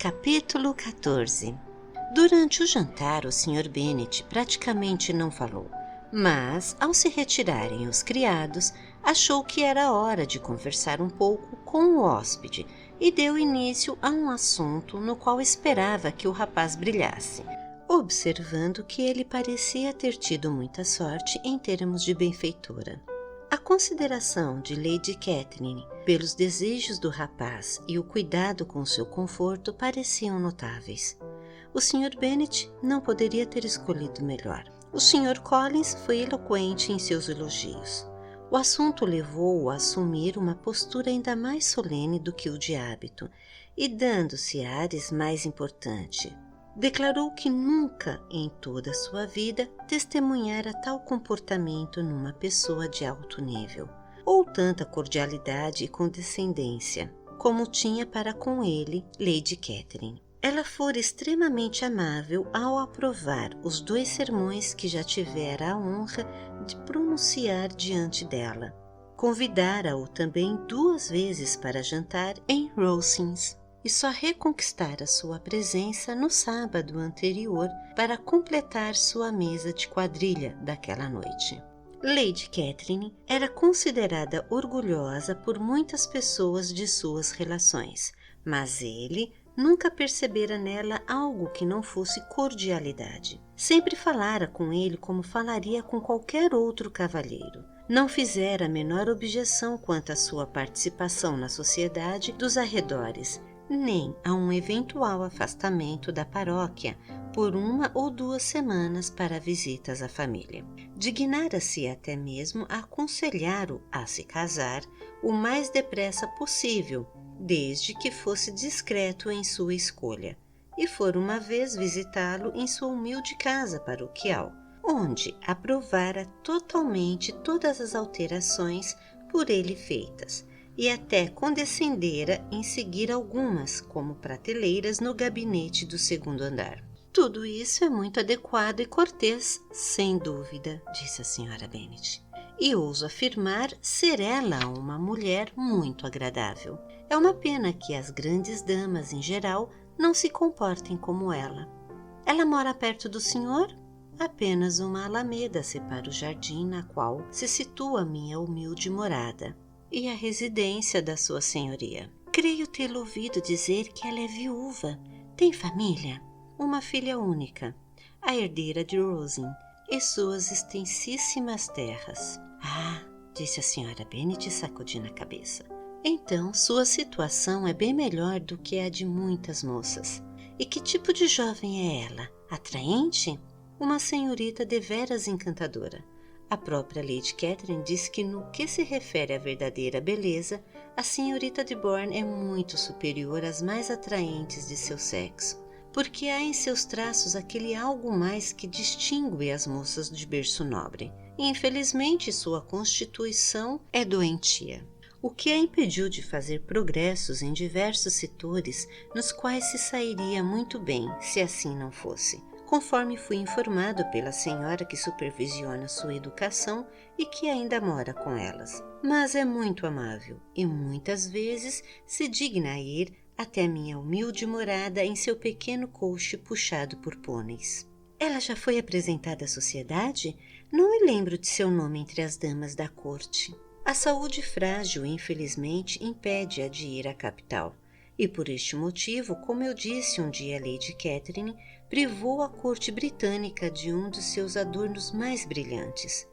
Capítulo 14. Durante o jantar, o Sr. Bennet praticamente não falou, mas, ao se retirarem os criados, achou que era hora de conversar um pouco com o hóspede e deu início a um assunto no qual esperava que o rapaz brilhasse, observando que ele parecia ter tido muita sorte em termos de benfeitora. A consideração de Lady Catherine pelos desejos do rapaz e o cuidado com seu conforto pareciam notáveis. O Sr. Bennet não poderia ter escolhido melhor. O Sr. Collins foi eloquente em seus elogios. O assunto levou-o a assumir uma postura ainda mais solene do que o de hábito, e dando-se ares mais importante. Declarou que nunca em toda a sua vida testemunhara tal comportamento numa pessoa de alto nível, ou tanta cordialidade e condescendência, como tinha para com ele Lady Catherine. Ela fora extremamente amável ao aprovar os 2 sermões que já tivera a honra de pronunciar diante dela. Convidara-o também 2 vezes para jantar em Rosings, e só reconquistara sua presença no sábado anterior para completar sua mesa de quadrilha daquela noite. Lady Catherine era considerada orgulhosa por muitas pessoas de suas relações, mas ele nunca percebera nela algo que não fosse cordialidade. Sempre falara com ele como falaria com qualquer outro cavalheiro. Não fizera a menor objeção quanto à sua participação na sociedade dos arredores, nem a um eventual afastamento da paróquia por 1 ou 2 semanas para visitas à família. Dignara-se até mesmo a aconselhar-o a se casar o mais depressa possível, desde que fosse discreto em sua escolha, e fora uma vez visitá-lo em sua humilde casa paroquial, onde aprovara totalmente todas as alterações por ele feitas, e até condescendera em seguir algumas, como prateleiras no gabinete do 2º andar. Tudo isso é muito adequado e cortês, sem dúvida, disse a Sra. Bennet. E ouso afirmar ser ela uma mulher muito agradável. É uma pena que as grandes damas, em geral, não se comportem como ela. Ela mora perto do senhor? Apenas uma alameda separa o jardim na qual se situa minha humilde morada e a residência da sua senhoria. Creio tê-lo ouvido dizer que ela é viúva. Tem família? Uma filha única, a herdeira de Rosin e suas extensíssimas terras. Ah, disse a Sra. Bennet sacudindo a cabeça. Então sua situação é bem melhor do que a de muitas moças. E que tipo de jovem é ela? Atraente? Uma senhorita deveras encantadora. A própria Lady Catherine diz que no que se refere à verdadeira beleza, a senhorita de Bourne é muito superior às mais atraentes de seu sexo, porque há em seus traços aquele algo mais que distingue as moças de berço nobre. E, infelizmente, sua constituição é doentia, o que a impediu de fazer progressos em diversos setores nos quais se sairia muito bem se assim não fosse, conforme fui informado pela senhora que supervisiona sua educação e que ainda mora com elas. Mas é muito amável e muitas vezes se digna ir até minha humilde morada em seu pequeno coche puxado por pôneis. Ela já foi apresentada à sociedade? Não me lembro de seu nome entre as damas da corte. A saúde frágil, infelizmente, impede-a de ir à capital. E por este motivo, como eu disse um dia a Lady Catherine, privou a corte britânica de um dos seus adornos mais brilhantes.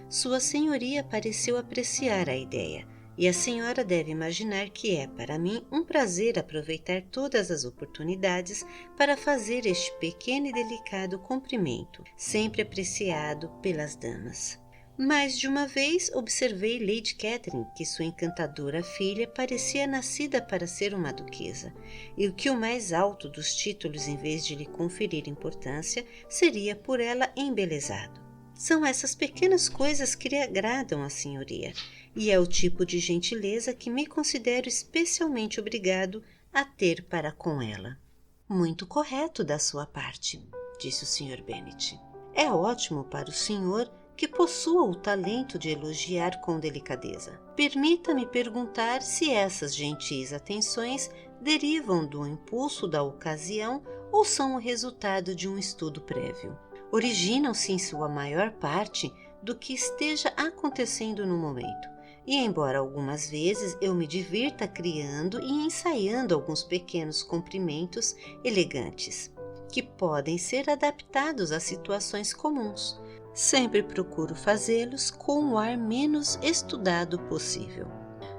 Sua senhoria pareceu apreciar a ideia, e a senhora deve imaginar que é para mim um prazer aproveitar todas as oportunidades para fazer este pequeno e delicado cumprimento, sempre apreciado pelas damas. Mais de uma vez observei Lady Catherine que sua encantadora filha parecia nascida para ser uma duquesa, e que o mais alto dos títulos, em vez de lhe conferir importância, seria por ela embelezado. São essas pequenas coisas que lhe agradam à senhoria, e é o tipo de gentileza que me considero especialmente obrigado a ter para com ela. Muito correto da sua parte, disse o Sr. Bennet. É ótimo para o senhor que possua o talento de elogiar com delicadeza. Permita-me perguntar se essas gentis atenções derivam do impulso da ocasião ou são o resultado de um estudo prévio. Originam-se em sua maior parte do que esteja acontecendo no momento. E embora algumas vezes eu me divirta criando e ensaiando alguns pequenos cumprimentos elegantes, que podem ser adaptados a situações comuns, sempre procuro fazê-los com o ar menos estudado possível.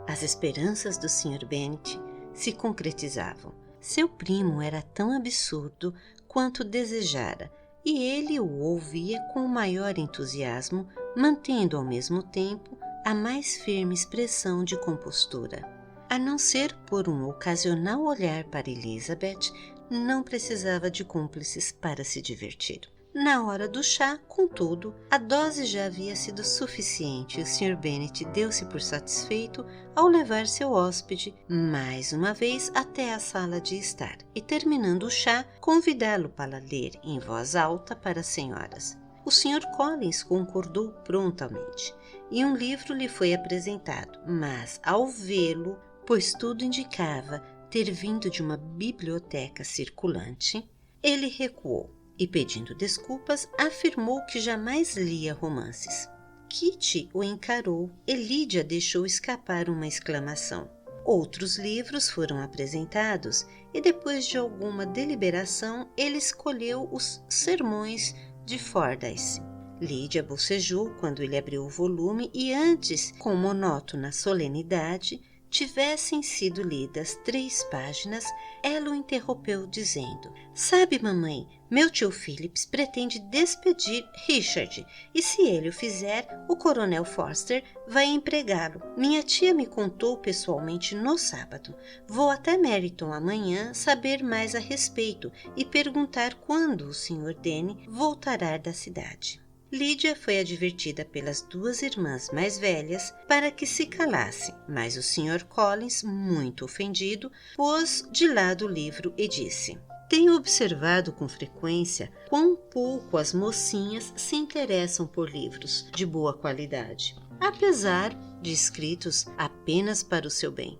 As esperanças do Sr. Bennet se concretizavam. Seu primo era tão absurdo quanto desejara, e ele o ouvia com o maior entusiasmo, mantendo ao mesmo tempo a mais firme expressão de compostura. A não ser por um ocasional olhar para Elizabeth, não precisava de cúmplices para se divertir. Na hora do chá, contudo, a dose já havia sido suficiente e o Sr. Bennet deu-se por satisfeito ao levar seu hóspede mais uma vez até a sala de estar e, terminando o chá, convidá-lo para ler em voz alta para as senhoras. O Sr. Collins concordou prontamente e um livro lhe foi apresentado, mas ao vê-lo, pois tudo indicava ter vindo de uma biblioteca circulante, ele recuou e, pedindo desculpas, afirmou que jamais lia romances. Kitty o encarou e Lídia deixou escapar uma exclamação. Outros livros foram apresentados e, depois de alguma deliberação, ele escolheu os Sermões de Fordyce. Lídia bocejou quando ele abriu o volume e antes, com monótona solenidade, tivessem sido lidas 3 páginas, ela o interrompeu dizendo: "Sabe, mamãe, meu tio Phillips pretende despedir Richard e se ele o fizer, o coronel Forster vai empregá-lo. Minha tia me contou pessoalmente no sábado. Vou até Meryton amanhã saber mais a respeito e perguntar quando o Sr. Denny voltará da cidade." Lídia foi advertida pelas 2 irmãs mais velhas para que se calassem, mas o Sr. Collins, muito ofendido, pôs de lado o livro e disse: "Tenho observado com frequência quão pouco as mocinhas se interessam por livros de boa qualidade, apesar de escritos apenas para o seu bem.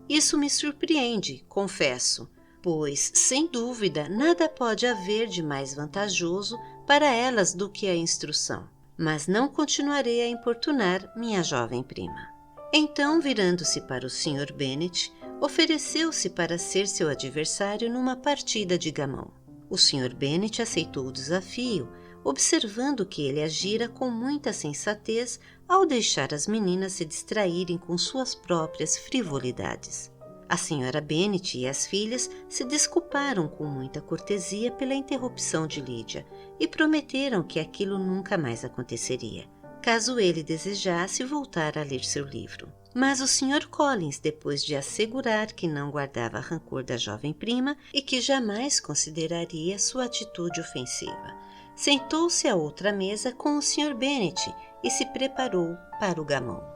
Isso me surpreende, confesso, pois, sem dúvida, nada pode haver de mais vantajoso para elas do que a instrução, mas não continuarei a importunar minha jovem prima." Então, virando-se para o Sr. Bennet, ofereceu-se para ser seu adversário numa partida de gamão. O Sr. Bennet aceitou o desafio, observando que ele agira com muita sensatez ao deixar as meninas se distraírem com suas próprias frivolidades. A Sra. Bennet e as filhas se desculparam com muita cortesia pela interrupção de Lídia e prometeram que aquilo nunca mais aconteceria, caso ele desejasse voltar a ler seu livro. Mas o Sr. Collins, depois de assegurar que não guardava rancor da jovem prima e que jamais consideraria sua atitude ofensiva, sentou-se à outra mesa com o Sr. Bennet e se preparou para o gamão.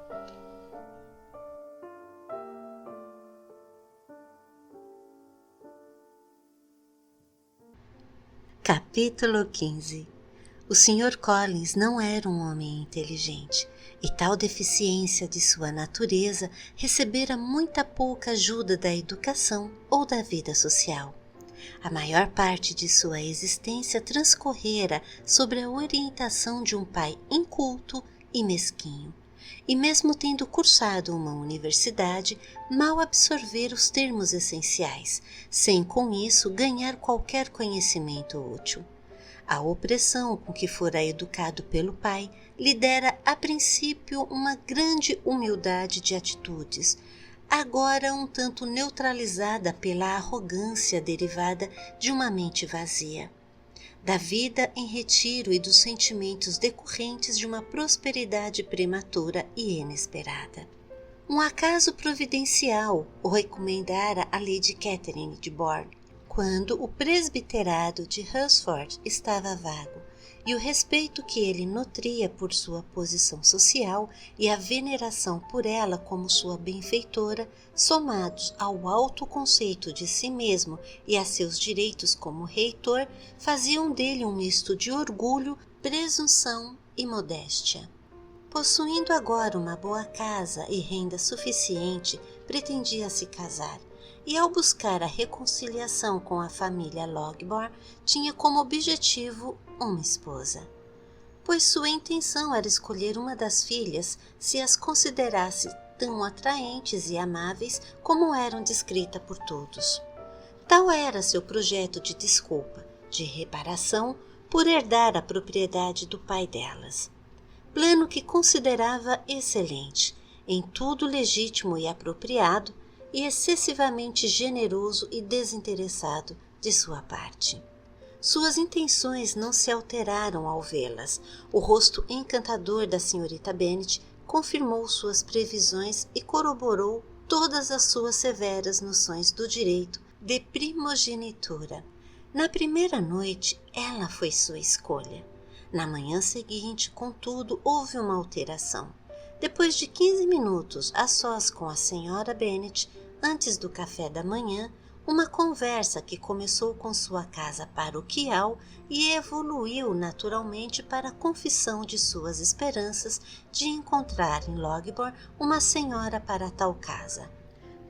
Capítulo 15. O Sr. Collins não era um homem inteligente, e tal deficiência de sua natureza recebera muita pouca ajuda da educação ou da vida social. A maior parte de sua existência transcorrera sob a orientação de um pai inculto e mesquinho, e mesmo tendo cursado uma universidade, mal absorvera os termos essenciais, sem com isso ganhar qualquer conhecimento útil. A opressão com que fora educado pelo pai lhe dera a princípio uma grande humildade de atitudes, agora um tanto neutralizada pela arrogância derivada de uma mente vazia, da vida em retiro e dos sentimentos decorrentes de uma prosperidade prematura e inesperada. Um acaso providencial o recomendara a Lady Catherine de Bourgh, quando o presbiterado de Hunsford estava vago, e o respeito que ele nutria por sua posição social e a veneração por ela como sua benfeitora, somados ao alto conceito de si mesmo e a seus direitos como reitor, faziam dele um misto de orgulho, presunção e modéstia. Possuindo agora uma boa casa e renda suficiente, pretendia se casar, e ao buscar a reconciliação com a família Logbourne, tinha como objetivo uma esposa. Pois sua intenção era escolher uma das filhas se as considerasse tão atraentes e amáveis como eram descritas por todos. Tal era seu projeto de desculpa, de reparação, por herdar a propriedade do pai delas. Plano que considerava excelente, em tudo legítimo e apropriado, e excessivamente generoso e desinteressado de sua parte. Suas intenções não se alteraram ao vê-las. O rosto encantador da senhorita Bennet confirmou suas previsões e corroborou todas as suas severas noções do direito de primogenitura. Na primeira noite, ela foi sua escolha. Na manhã seguinte, contudo, houve uma alteração. Depois de 15 minutos a sós com a senhora Bennet, antes do café da manhã, uma conversa que começou com sua casa paroquial e evoluiu naturalmente para a confissão de suas esperanças de encontrar em Logbourne uma senhora para tal casa.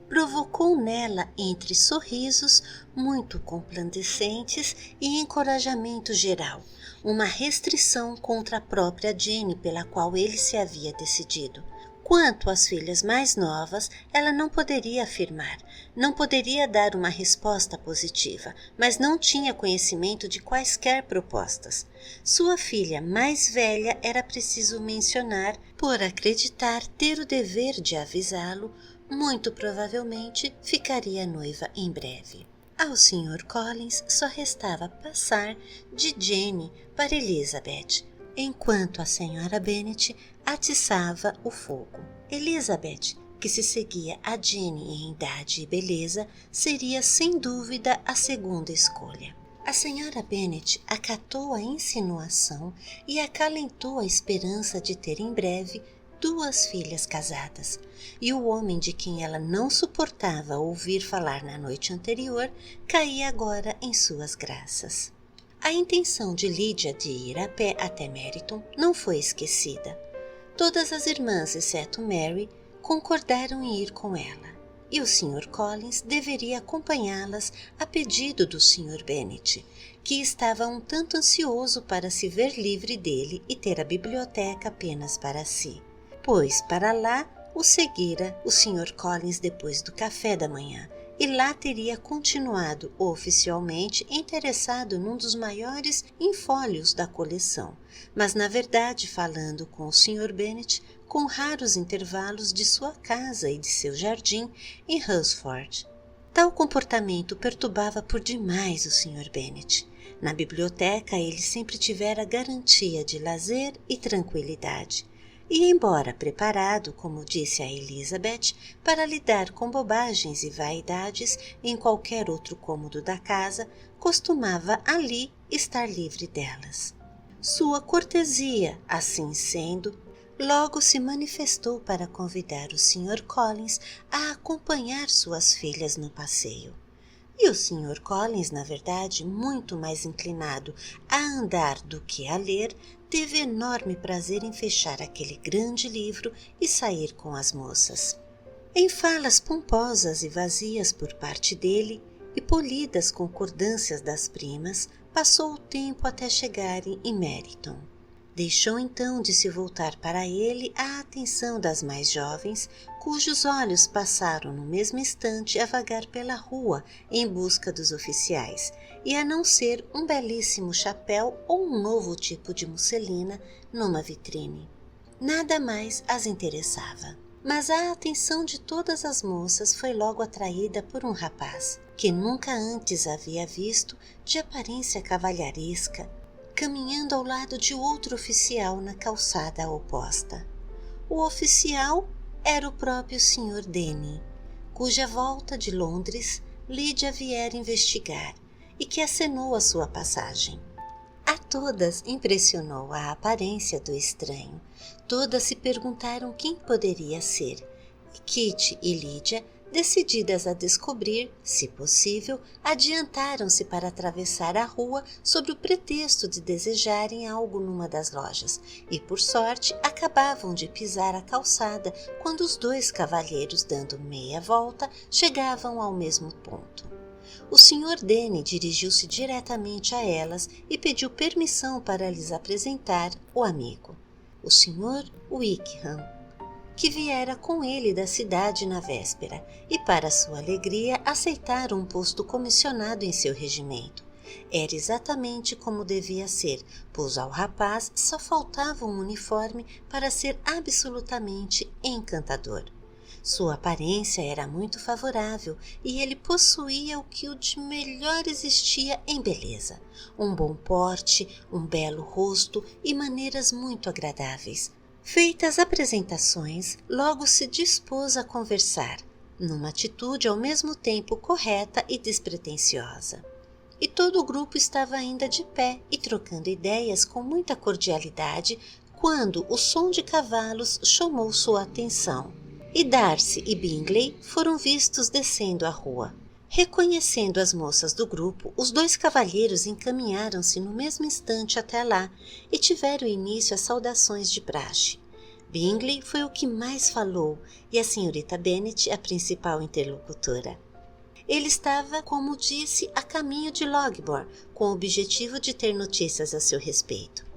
Provocou nela, entre sorrisos muito complacentes e encorajamento geral, uma restrição contra a própria Jane pela qual ele se havia decidido. Quanto às filhas mais novas, ela não poderia afirmar, não poderia dar uma resposta positiva, mas não tinha conhecimento de quaisquer propostas. Sua filha mais velha era preciso mencionar, por acreditar ter o dever de avisá-lo, muito provavelmente ficaria noiva em breve. Ao Sr. Collins só restava passar de Jane para Elizabeth, enquanto a senhora Bennet atiçava o fogo. Elizabeth, que se seguia a Jane em idade e beleza, seria sem dúvida a segunda escolha. A senhora Bennet acatou a insinuação e acalentou a esperança de ter em breve 2 filhas casadas, e o homem de quem ela não suportava ouvir falar na noite anterior caía agora em suas graças. A intenção de Lydia de ir a pé até Meryton não foi esquecida. Todas as irmãs, exceto Mary, concordaram em ir com ela, e o Sr. Collins deveria acompanhá-las a pedido do Sr. Bennet, que estava um tanto ansioso para se ver livre dele e ter a biblioteca apenas para si, pois para lá o seguira o Sr. Collins depois do café da manhã, e lá teria continuado oficialmente interessado num dos maiores infólios da coleção, mas na verdade falando com o Sr. Bennet com raros intervalos de sua casa e de seu jardim em Hunsford. Tal comportamento perturbava por demais o Sr. Bennet. Na biblioteca ele sempre tivera garantia de lazer e tranquilidade. E embora preparado, como disse a Elizabeth, para lidar com bobagens e vaidades em qualquer outro cômodo da casa, costumava ali estar livre delas. Sua cortesia, assim sendo, logo se manifestou para convidar o Sr. Collins a acompanhar suas filhas no passeio. E o Sr. Collins, na verdade, muito mais inclinado a andar do que a ler, teve enorme prazer em fechar aquele grande livro e sair com as moças. Em falas pomposas e vazias por parte dele, e polidas concordâncias das primas, passou o tempo até chegarem em Meryton. Deixou então de se voltar para ele a atenção das mais jovens, cujos olhos passaram no mesmo instante a vagar pela rua em busca dos oficiais, e a não ser um belíssimo chapéu ou um novo tipo de musselina numa vitrine. Nada mais as interessava. Mas a atenção de todas as moças foi logo atraída por um rapaz, que nunca antes havia visto, de aparência cavalheiresca, caminhando ao lado de outro oficial na calçada oposta. O oficial era o próprio Sr. Denny, cuja volta de Londres Lydia viera investigar e que acenou a sua passagem. A todas impressionou a aparência do estranho. Todas se perguntaram quem poderia ser, e Kitty e Lydia decididas a descobrir, se possível, adiantaram-se para atravessar a rua sob o pretexto de desejarem algo numa das lojas, e por sorte acabavam de pisar a calçada quando os dois cavalheiros, dando meia volta, chegavam ao mesmo ponto. O Sr. Denny dirigiu-se diretamente a elas e pediu permissão para lhes apresentar o amigo, o Sr. Wickham, que viera com ele da cidade na véspera, e para sua alegria aceitaram um posto comissionado em seu regimento. Era exatamente como devia ser, pois ao rapaz só faltava um uniforme para ser absolutamente encantador. Sua aparência era muito favorável e ele possuía o que de melhor existia em beleza: um bom porte, um belo rosto e maneiras muito agradáveis. Feitas as apresentações, logo se dispôs a conversar, numa atitude ao mesmo tempo correta e despretensiosa. E todo o grupo estava ainda de pé e trocando ideias com muita cordialidade quando o som de cavalos chamou sua atenção, e Darcy e Bingley foram vistos descendo a rua. Reconhecendo as moças do grupo, os dois cavalheiros encaminharam-se no mesmo instante até lá e tiveram início às saudações de praxe. Bingley foi o que mais falou e a senhorita Bennet a principal interlocutora. Ele estava, como disse, a caminho de Longbourn, com o objetivo de ter notícias a seu respeito.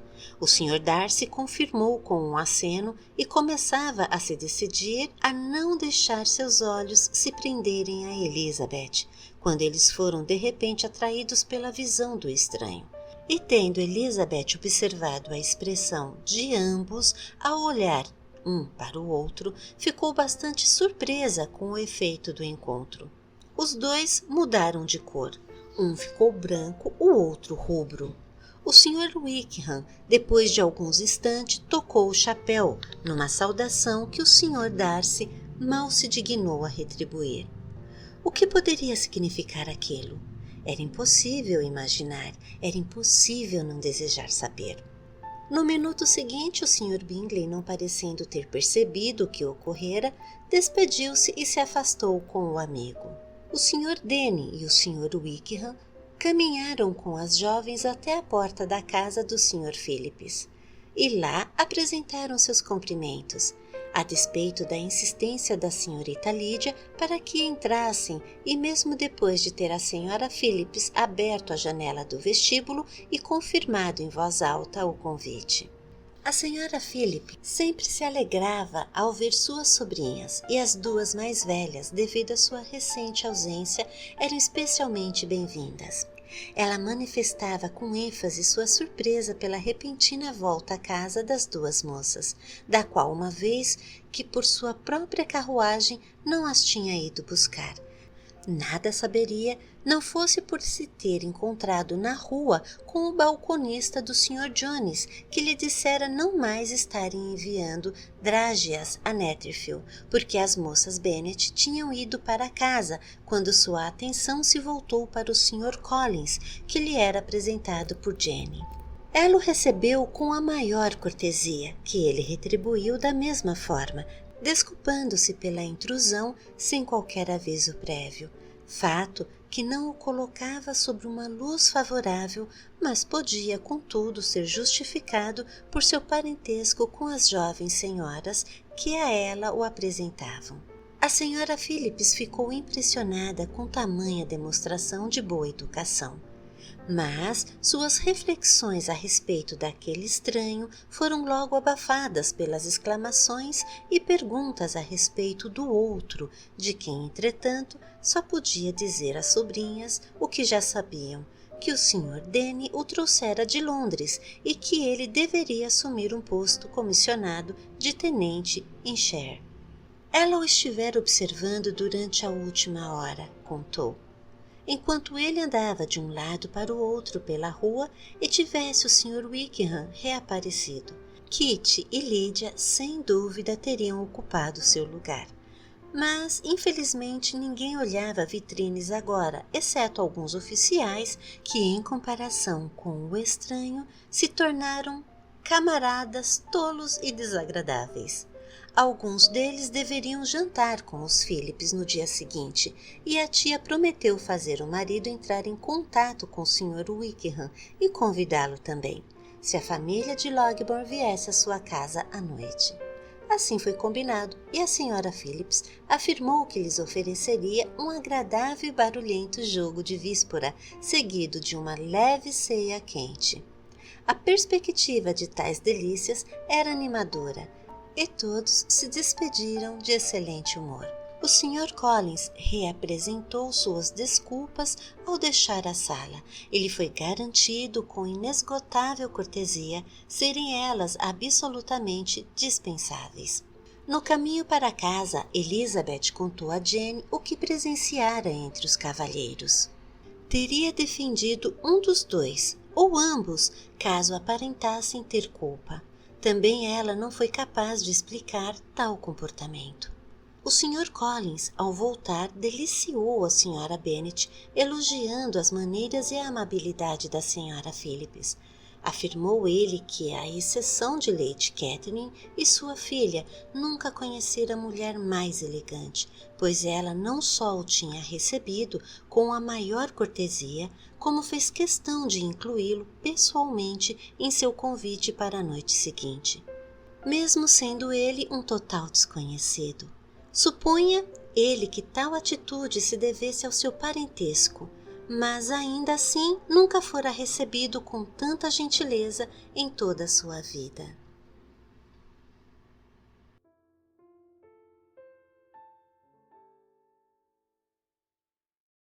O Sr. Darcy confirmou com um aceno e começava a se decidir a não deixar seus olhos se prenderem a Elizabeth, quando eles foram de repente atraídos pela visão do estranho. E tendo Elizabeth observado a expressão de ambos ao olhar um para o outro, ficou bastante surpresa com o efeito do encontro. Os dois mudaram de cor. Um ficou branco, o outro rubro. O Sr. Wickham, depois de alguns instantes, tocou o chapéu, numa saudação que o Sr. Darcy mal se dignou a retribuir. O que poderia significar aquilo? Era impossível imaginar, era impossível não desejar saber. No minuto seguinte, o Sr. Bingley, não parecendo ter percebido o que ocorrera, despediu-se e se afastou com o amigo. O Sr. Denny e o Sr. Wickham caminharam com as jovens até a porta da casa do Sr. Phillips e lá apresentaram seus cumprimentos, a despeito da insistência da senhorita Lídia para que entrassem, e mesmo depois de ter a senhora Phillips aberto a janela do vestíbulo e confirmado em voz alta o convite. A senhora Phillips sempre se alegrava ao ver suas sobrinhas, e as duas mais velhas, devido à sua recente ausência, eram especialmente bem-vindas. Ela manifestava com ênfase sua surpresa pela repentina volta à casa das duas moças, da qual uma vez que por sua própria carruagem não as tinha ido buscar. Nada saberia, não fosse por se ter encontrado na rua com o balconista do Sr. Jones, que lhe dissera não mais estarem enviando drágeas a Netherfield, porque as moças Bennet tinham ido para casa, quando sua atenção se voltou para o Sr. Collins, que lhe era apresentado por Jenny. Ela o recebeu com a maior cortesia, que ele retribuiu da mesma forma, desculpando-se pela intrusão sem qualquer aviso prévio, fato que não o colocava sobre uma luz favorável, mas podia, contudo, ser justificado por seu parentesco com as jovens senhoras que a ela o apresentavam. A senhora Phillips ficou impressionada com tamanha demonstração de boa educação. Mas suas reflexões a respeito daquele estranho foram logo abafadas pelas exclamações e perguntas a respeito do outro, de quem, entretanto, só podia dizer às sobrinhas o que já sabiam, que o Sr. Denny o trouxera de Londres e que ele deveria assumir um posto comissionado de tenente em Shire. Ela o estivera observando durante a última hora, contou, enquanto ele andava de um lado para o outro pela rua e tivesse o Sr. Wickham reaparecido. Kitty e Lídia, sem dúvida, teriam ocupado seu lugar. Mas, infelizmente, ninguém olhava vitrines agora, exceto alguns oficiais que, em comparação com o estranho, se tornaram camaradas tolos e desagradáveis. Alguns deles deveriam jantar com os Phillips no dia seguinte, e a tia prometeu fazer o marido entrar em contato com o Sr. Wickham e convidá-lo também, se a família de Logbourne viesse à sua casa à noite. Assim foi combinado, e a Sra. Phillips afirmou que lhes ofereceria um agradável e barulhento jogo de víspora, seguido de uma leve ceia quente. A perspectiva de tais delícias era animadora, e todos se despediram de excelente humor. O Sr. Collins reapresentou suas desculpas ao deixar a sala. Ele foi garantido com inesgotável cortesia serem elas absolutamente dispensáveis. No caminho para casa, Elizabeth contou a Jane o que presenciara entre os cavalheiros. Teria defendido um dos dois, ou ambos, caso aparentassem ter culpa. Também ela não foi capaz de explicar tal comportamento. O Sr. Collins, ao voltar, deliciou a Sra. Bennet, elogiando as maneiras e a amabilidade da Sra. Phillips. Afirmou ele que, à exceção de Lady Catherine e sua filha, nunca conhecera mulher mais elegante, pois ela não só o tinha recebido com a maior cortesia, como fez questão de incluí-lo pessoalmente em seu convite para a noite seguinte, mesmo sendo ele um total desconhecido. Supunha ele que tal atitude se devesse ao seu parentesco, mas ainda assim nunca fora recebido com tanta gentileza em toda a sua vida.